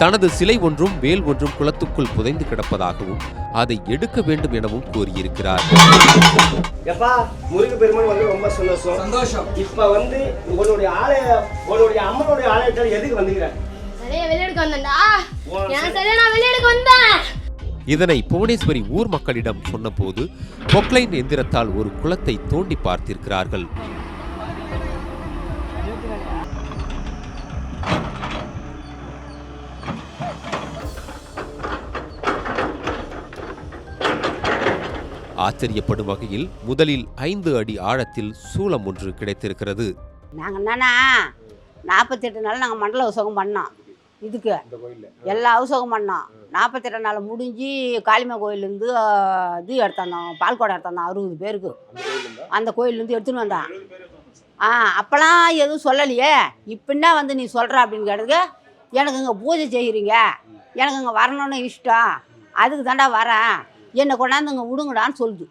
தனது சிலை ஒன்றும் வேல் ஒன்றும் குளத்துக்குள் புதைந்து கிடப்பதாகவும் அதை எடுக்க வேண்டும் எனவும் கூறியிருக்கிறார். எப்பா முருக பெருமான் வந்து ரொம்ப சந்தோஷம். இப்ப வந்து உன்னுடைய அம்மனுடைய ஆலயத்தில் எதுக்கு வந்துக்கிற? இதனை புவனேஸ்வரி ஊர் மக்களிடம் சொன்னபோது பொக்லைன் எந்திரத்தால் ஒரு குளத்தை தோண்டி பார்த்திருக்கிறார்கள். ஆச்சரியப்படும் வகையில் முதலில் 5 அடி ஆழத்தில் சூலம் ஒன்று கிடைத்திருக்கிறது. நாங்கள் என்னன்னா 48 நாள் நாங்கள் மண்டல உற்சவம் பண்ணோம். இதுக்கு எல்லா உற்சவம் பண்ணோம். 48 நாள் முடிஞ்சு காளிமா கோயிலேருந்து இது எடுத்தாந்தோம், பால்கோடை எடுத்தாந்தோம் 60 பேருக்கு. அந்த கோயிலேருந்து எடுத்துன்னு வந்தான். அப்போலாம் எதுவும் சொல்லலையே. இப்படின்னா வந்து நீ சொல்கிற அப்படின்னு கேட்டதுக்கு, எனக்கு இங்கே பூஜை செய்கிறீங்க, எனக்கு இங்கே வரணும்னு இஷ்டம், அதுக்கு தாண்டா வரேன், என்னை கொண்டாந்து இங்கே விடுங்கடான்னு சொல்லுது.